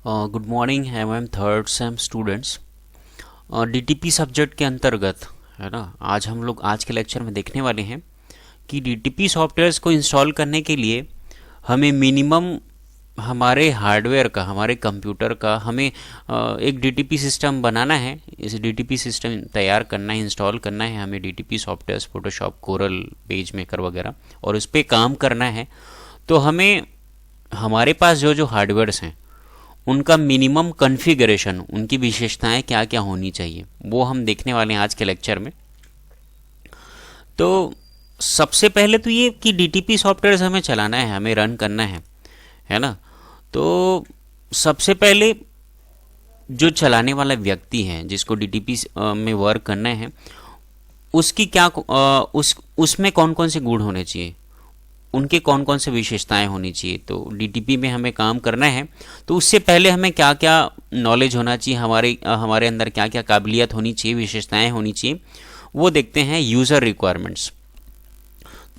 Good morning है ma'am, third same students. DTP subject के अंतर्गत है ना, आज हम लोग आज के लेक्चर में देखने वाले हैं कि डीटीपी सॉफ्टवेयर्स को इंस्टॉल करने के लिए हमें मिनिमम हमारे हार्डवेयर का, हमारे कंप्यूटर का हमें एक डीटीपी सिस्टम बनाना है। इस डीटीपी सिस्टम तैयार करना है, इंस्टॉल करना है हमें DTP softwares, Photoshop, coral, page maker वगैरह, और उस पर काम करना है। तो हमें हमारे पास जो जो हार्डवेयर्स हैं उनका मिनिमम कॉन्फ़िगरेशन, उनकी विशेषताएं क्या क्या होनी चाहिए, वो हम देखने वाले हैं आज के लेक्चर में। तो सबसे पहले तो ये कि डीटीपी सॉफ्टवेयर हमें चलाना है, हमें रन करना है ना। तो सबसे पहले जो चलाने वाला व्यक्ति है, जिसको डीटीपी में वर्क करना है, उसकी क्या उसमें कौन कौन से गुण होने चाहिए, उनके कौन कौन से विशेषताएं होनी चाहिए। तो डीटीपी में हमें काम करना है तो उससे पहले हमें क्या क्या नॉलेज होना चाहिए, हमारे अंदर क्या क्या काबिलियत होनी चाहिए, विशेषताएं होनी चाहिए, वो देखते हैं। User requirements.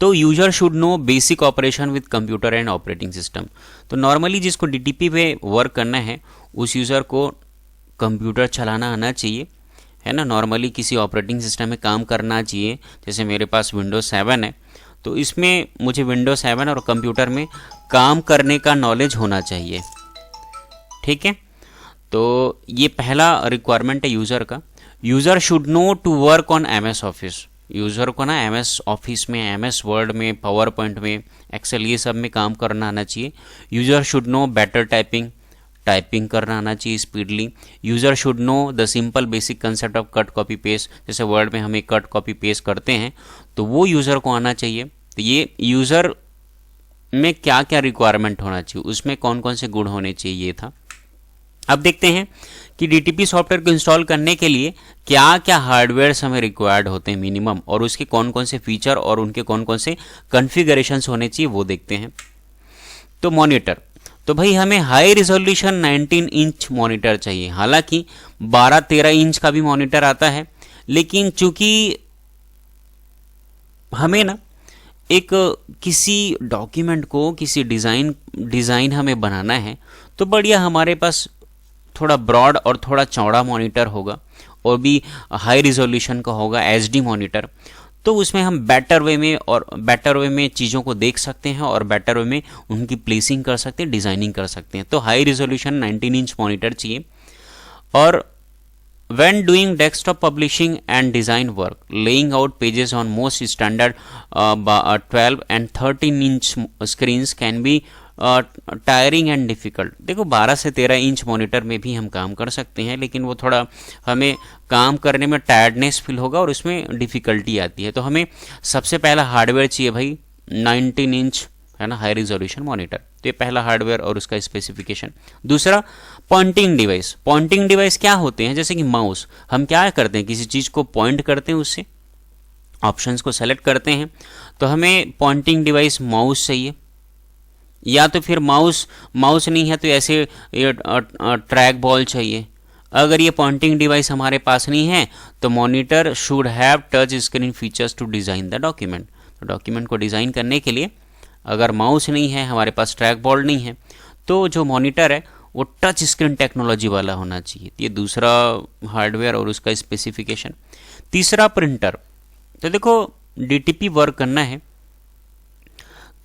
तो user should know basic operation with computer and operating system. तो नॉर्मली जिसको डीटीपी पे वर्क करना है उस यूज़र को कंप्यूटर चलाना आना चाहिए, है ना। नॉर्मली किसी ऑपरेटिंग सिस्टम में काम करना चाहिए। जैसे मेरे पास विंडोज़ 7 है तो इसमें मुझे विंडोज 7 और कंप्यूटर में काम करने का नॉलेज होना चाहिए, ठीक है। तो ये पहला रिक्वायरमेंट है यूज़र का। User should know to work on MS office. User को ना एमएस ऑफिस में, एमएस वर्ड में, पावर पॉइंट में, एक्सेल, ये सब में काम करना आना चाहिए। User should know better typing करना आना चाहिए speedily. User should know the simple basic concept of cut copy paste. जैसे वर्ड में हमें कट कॉपी पेस्ट करते हैं तो वो यूज़र को आना चाहिए। तो ये यूज़र में क्या क्या रिक्वायरमेंट होना चाहिए, उसमें कौन कौन से गुण होने चाहिए, ये था। अब देखते हैं कि डीटीपी सॉफ्टवेयर को इंस्टॉल करने के लिए क्या क्या हार्डवेयर्स हमें रिक्वायर्ड होते हैं मिनिमम, और उसके कौन कौन से फीचर और उनके कौन कौन से कॉन्फ़िगरेशंस होने चाहिए, वो देखते हैं। तो मॉनिटर, तो भाई हमें हाई रिजोल्यूशन 19 इंच मॉनिटर चाहिए। हालांकि 12-13 इंच का भी मॉनिटर आता है, लेकिन चूंकि हमें ना एक किसी डॉक्यूमेंट को, किसी डिज़ाइन हमें बनाना है तो बढ़िया हमारे पास थोड़ा ब्रॉड और थोड़ा चौड़ा मॉनिटर होगा, और भी हाई रिजोल्यूशन का होगा, एचडी मॉनिटर। तो उसमें हम बेटर वे में चीज़ों को देख सकते हैं और बेटर वे में उनकी प्लेसिंग कर सकते हैं, डिज़ाइनिंग कर सकते हैं। तो हाई रिजोल्यूशन 19 इंच मॉनिटर चाहिए। और when doing desktop publishing and design work, laying out pages on most standard 12 and 13 inch screens can be tiring and difficult. देखो 12 से 13 इंच मॉनिटर में भी हम काम कर सकते हैं, लेकिन वो थोड़ा हमें काम करने में टायर्डनेस फील होगा और उसमें डिफ़िकल्टी आती है। तो हमें सबसे पहला हार्डवेयर चाहिए भाई 19 इंच, है ना, हाई रिजोल्यूशन मॉनिटर। तो ये पहला हार्डवेयर और उसका स्पेसिफिकेशन। दूसरा, पॉइंटिंग डिवाइस। पॉइंटिंग डिवाइस क्या होते हैं? जैसे कि माउस, हम क्या करते हैं, किसी चीज़ को पॉइंट करते हैं, उससे ऑप्शंस को सेलेक्ट करते हैं, तो हमें पॉइंटिंग डिवाइस माउस चाहिए। या तो फिर माउस नहीं है तो ऐसे ट्रैक बॉल चाहिए। अगर ये पॉइंटिंग डिवाइस हमारे पास नहीं है तो monitor should have touch screen features to design the document. तो डॉक्यूमेंट को डिज़ाइन करने के लिए अगर माउस नहीं है, हमारे पास ट्रैक बॉल नहीं है, तो जो मॉनिटर है वो टच स्क्रीन टेक्नोलॉजी वाला होना चाहिए। ये दूसरा हार्डवेयर और उसका स्पेसिफिकेशन। तीसरा, प्रिंटर। तो देखो डीटीपी वर्क करना है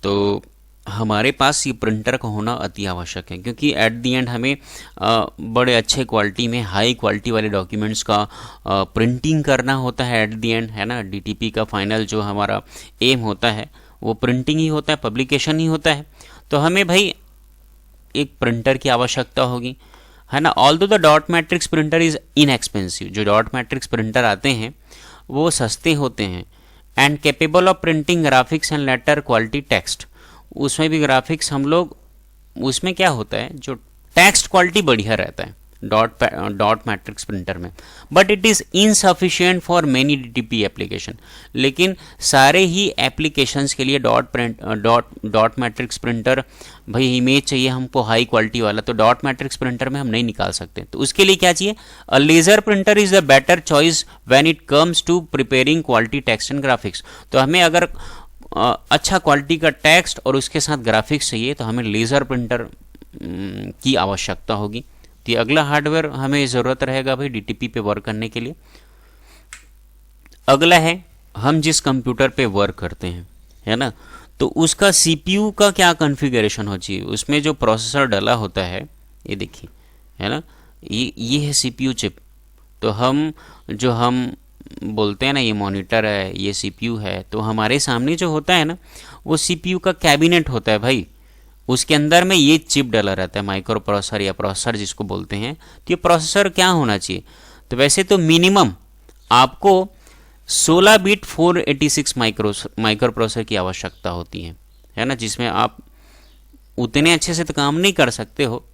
तो हमारे पास ये प्रिंटर का होना अति आवश्यक है, क्योंकि एट दी एंड हमें बड़े अच्छे क्वालिटी में, हाई क्वालिटी वाले डॉक्यूमेंट्स का प्रिंटिंग करना होता है एट दी एंड, है ना। डीटीपी का फाइनल जो हमारा एम होता है वो प्रिंटिंग ही होता है, पब्लिकेशन ही होता है। तो हमें भाई एक प्रिंटर की आवश्यकता होगी, है ना। Although the dot matrix printer is inexpensive. जो डॉट मैट्रिक्स प्रिंटर आते हैं वो सस्ते होते हैं। And capable of printing graphics and later quality text. उसमें भी ग्राफिक्स हम लोग, उसमें क्या होता है, जो टेक्स्ट क्वालिटी बढ़िया रहता है डॉट मैट्रिक्स प्रिंटर में, but it is insufficient for many DTP application. लेकिन सारे ही एप्लीकेशंस के लिए डॉट मैट्रिक्स प्रिंटर, भाई इमेज चाहिए हमको हाई क्वालिटी वाला, तो डॉट मैट्रिक्स प्रिंटर में हम नहीं निकाल सकते। तो उसके लिए क्या चाहिए? A laser printer is the better choice when it comes to preparing quality text and graphics. तो हमें अगर अच्छा क्वालिटी का टेक्स्ट और उसके साथ ग्राफिक्स चाहिए तो हमें लेज़र प्रिंटर की आवश्यकता होगी। तो ये अगला हार्डवेयर हमें ज़रूरत रहेगा भाई डीटीपी पे वर्क करने के लिए। अगला है हम जिस कंप्यूटर पे वर्क करते हैं, है ना, तो उसका सीपीयू का क्या कॉन्फ़िगरेशन हो चाहिए। उसमें जो प्रोसेसर डला होता है, ये देखिए, है ना, ये है सीपीयू चिप। तो हम बोलते हैं ना, ये मॉनिटर है, ये सीपीयू है, तो हमारे सामने जो होता है ना, वो सीपीयू का कैबिनेट होता है भाई। उसके अंदर में ये चिप डला रहता है, माइक्रो प्रोसेसर या प्रोसेसर जिसको बोलते हैं। तो ये प्रोसेसर क्या होना चाहिए, तो वैसे तो मिनिमम आपको 16 बिट 486 माइक्रो प्रोसेसर की आवश्यकता होती है ना, जिसमें आप उतने अच्छे से तो काम नहीं कर सकते हो,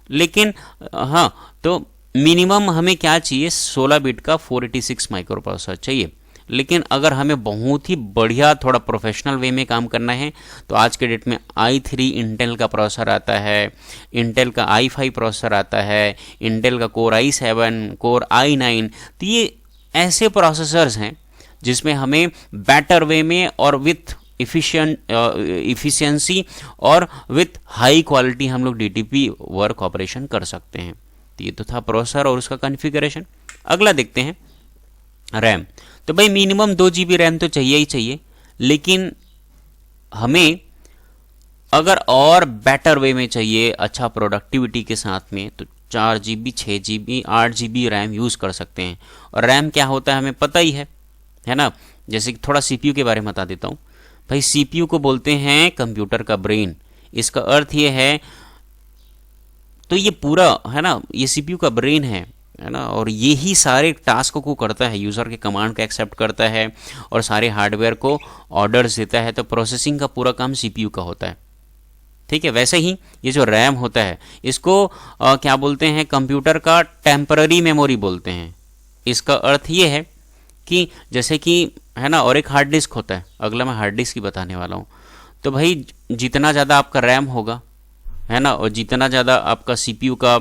लेकिन हाँ, तो मिनिमम हमें क्या चाहिए, 16 बिट का 486 माइक्रो प्रोसेसर चाहिए। लेकिन अगर हमें बहुत ही बढ़िया थोड़ा प्रोफेशनल वे में काम करना है तो आज के डेट में i3 इंटेल का प्रोसेसर आता है, इंटेल का i5 प्रोसेसर आता है, इंटेल का कोर i7, कोर i9। तो ये ऐसे प्रोसेसर्स हैं जिसमें हमें बेटर वे में और विथ इफिशिएंसी और विथ हाई क्वालिटी हम लोग डीटीपी वर्क ऑपरेशन कर सकते हैं। तो ये तो था प्रोसेसर और उसका कॉन्फ़िगरेशन। अगला देखते हैं रैम। तो भाई मिनिमम 2 GB रैम तो चाहिए ही चाहिए, लेकिन हमें अगर और बेटर वे में चाहिए, अच्छा प्रोडक्टिविटी के साथ में, तो 4 GB, 6 GB, 8 GB RAM use कर सकते हैं। और रैम क्या होता है हमें पता ही है ना। जैसे कि थोड़ा सीपीयू के बारे में बता देता हूँ भाई। सीपीयू को बोलते हैं कंप्यूटर का ब्रेन। इसका अर्थ ये है, तो ये पूरा है ना, ये सीपीयू का ब्रेन है ना, और ये ही सारे टास्क को करता है, यूज़र के कमांड को एक्सेप्ट करता है और सारे हार्डवेयर को ऑर्डर्स देता है। तो प्रोसेसिंग का पूरा काम सीपीयू का होता है, ठीक है। वैसे ही ये जो रैम होता है, इसको क्या बोलते हैं, कंप्यूटर का टेम्पररी मेमोरी बोलते हैं। इसका अर्थ ये है कि जैसे कि है ना, और एक हार्ड डिस्क होता है। अगला मैं हार्ड डिस्क की बताने वाला हूँ। तो भाई जितना ज़्यादा आपका रैम होगा, है ना, और जितना ज़्यादा आपका सीपीयू का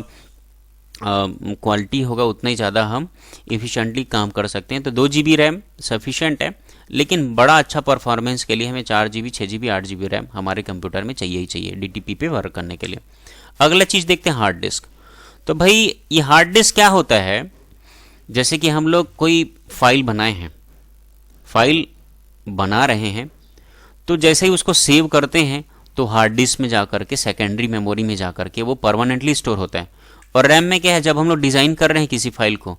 क्वालिटी होगा, उतना ही ज़्यादा हम इफ़िशेंटली काम कर सकते हैं। तो 2 GB रैम सफिशेंट है, लेकिन बड़ा अच्छा परफॉर्मेंस के लिए हमें 4 GB, 6 GB, 8 GB रैम हमारे कंप्यूटर में चाहिए ही चाहिए डीटीपी पे वर्क करने के लिए। अगला चीज़ देखते हैं हार्ड डिस्क। तो भाई ये हार्ड डिस्क क्या होता है, जैसे कि हम लोग कोई फाइल बनाए हैं, फाइल बना रहे हैं, तो जैसे ही उसको सेव करते हैं तो हार्ड डिस्क में जाकर के, सेकेंडरी मेमोरी में जाकर के वो परमानेंटली स्टोर होता है। और रैम में क्या है, जब हम लोग डिज़ाइन कर रहे हैं किसी फाइल को,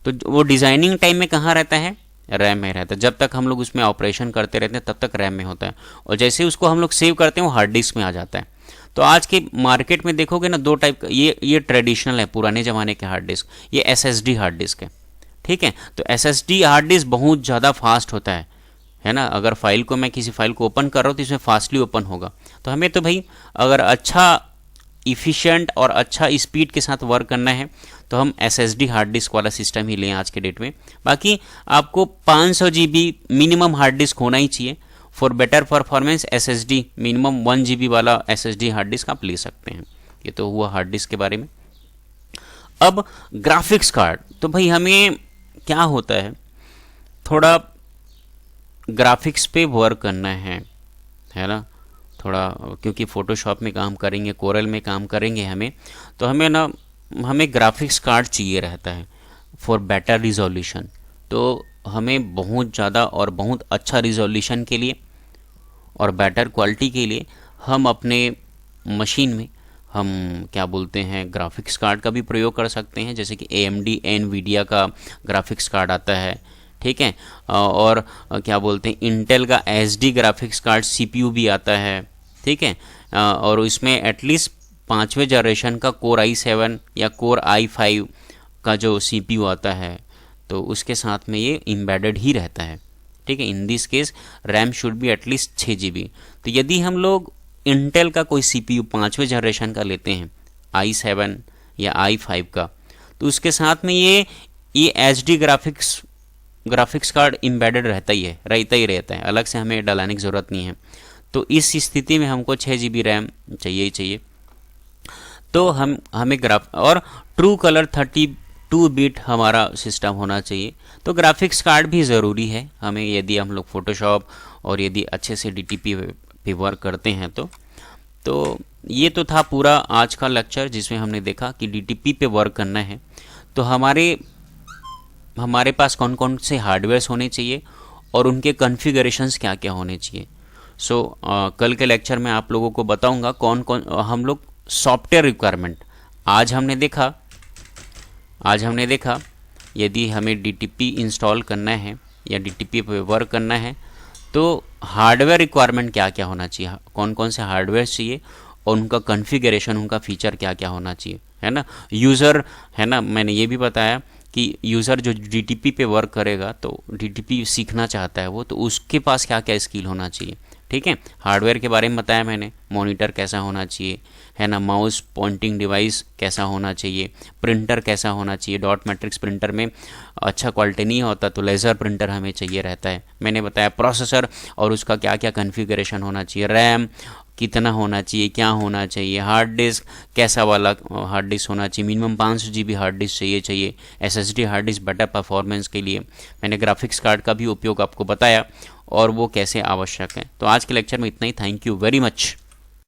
तो वो डिज़ाइनिंग टाइम में कहाँ रहता है, रैम में रहता है। जब तक हम लोग उसमें ऑपरेशन करते रहते हैं तब तक रैम में होता है, और जैसे ही उसको हम लोग सेव करते हैं वो हार्ड डिस्क में आ जाता है। तो आज के मार्केट में देखोगे ना, 2 टाइप का, ये ट्रेडिशनल है, पुराने ज़माने के हार्ड डिस्क, ये SSD हार्ड डिस्क है, ठीक है। तो SSD हार्ड डिस्क बहुत ज़्यादा फास्ट होता है ना। अगर फाइल को, मैं किसी फाइल को ओपन कर रहा हूँ तो इसमें फास्टली ओपन होगा। तो हमें तो भाई अगर अच्छा इफ़िशिएंट और अच्छा स्पीड के साथ वर्क करना है तो हम SSD हार्ड डिस्क वाला सिस्टम ही लें आज के डेट में। बाकी आपको 500 GB मिनिमम हार्ड डिस्क होना ही चाहिए for better performance. SSD minimum 1 GB वाला SSD हार्ड डिस्क आप ले सकते हैं। ये तो हुआ हार्ड डिस्क के बारे में। अब ग्राफिक्स कार्ड, तो भाई हमें क्या होता है, थोड़ा ग्राफिक्स पे वर्क करना है ना, थोड़ा, क्योंकि फ़ोटोशॉप में काम करेंगे, कोरल में काम करेंगे हमें, तो हमें ग्राफिक्स कार्ड चाहिए रहता है फॉर बेटर रिजोल्यूशन। तो हमें बहुत ज़्यादा और बहुत अच्छा रिजोल्यूशन के लिए और बेटर क्वालिटी के लिए हम अपने मशीन में हम क्या बोलते हैं, ग्राफिक्स कार्ड का भी प्रयोग कर सकते हैं। जैसे कि AMD NVIDIA का ग्राफिक्स कार्ड आता है, ठीक है, और क्या बोलते हैं, इंटेल का HD ग्राफिक्स कार्ड CPU भी आता है, ठीक है। और इसमें एटलीस्ट 5वें जनरेशन का कोर i7 या कोर i5 का जो CPU आता है, तो उसके साथ में ये एम्बेडेड ही रहता है, ठीक है। In this case RAM should be at least 6 GB। तो यदि हम लोग इंटेल का कोई CPU 5वें जनरेशन का लेते हैं, i7 या i5 का, तो उसके साथ में ये HD ग्राफिक्स कार्ड एम्बेडेड रहता है, अलग से हमें डलाने की ज़रूरत नहीं है। तो इस स्थिति में हमको 6 GB रैम चाहिए ही चाहिए। तो हमें और ट्रू कलर 32 बिट हमारा सिस्टम होना चाहिए। तो ग्राफिक्स कार्ड भी ज़रूरी है हमें, यदि हम लोग फोटोशॉप और यदि अच्छे से डीटीपी पे वर्क करते हैं तो ये तो था पूरा आज का लेक्चर जिसमें हमने देखा कि डीटीपी पे वर्क करना है तो हमारे पास कौन कौन से हार्डवेयर्स होने चाहिए और उनके कॉन्फ़िगरेशंस क्या क्या होने चाहिए। कल के लेक्चर में आप लोगों को बताऊंगा कौन कौन हम लोग सॉफ्टवेयर रिक्वायरमेंट आज हमने देखा यदि हमें डीटीपी इंस्टॉल करना है या डीटीपी पे वर्क करना है तो हार्डवेयर रिक्वायरमेंट क्या क्या होना चाहिए, कौन कौन से हार्डवेयर चाहिए और उनका कॉन्फ़िगरेशन, उनका फीचर क्या क्या होना चाहिए, है ना। यूज़र, है ना, मैंने ये भी बताया कि यूज़र जो डीटीपी पे वर्क करेगा तो डीटीपी सीखना चाहता है वो, तो उसके पास क्या क्या स्किल होना चाहिए। ठीक है, हार्डवेयर के बारे में बताया मैंने, मॉनिटर कैसा होना चाहिए, है ना, माउस पॉइंटिंग डिवाइस कैसा होना चाहिए, प्रिंटर कैसा होना चाहिए, डॉट मैट्रिक्स प्रिंटर में अच्छा क्वालिटी नहीं होता तो लेज़र प्रिंटर हमें चाहिए रहता है। मैंने बताया प्रोसेसर और उसका क्या क्या कॉन्फ़िगरेशन होना चाहिए, रैम कितना होना चाहिए, क्या होना चाहिए, हार्ड डिस्क कैसा वाला हार्ड डिस्क होना चाहिए, मिनिमम 500 GB हार्ड डिस्क चाहिए, SSD hard disk better performance के लिए। मैंने ग्राफिक्स कार्ड का भी उपयोग आपको बताया और वो कैसे आवश्यक है। तो आज के लेक्चर में इतना ही। Thank you very much.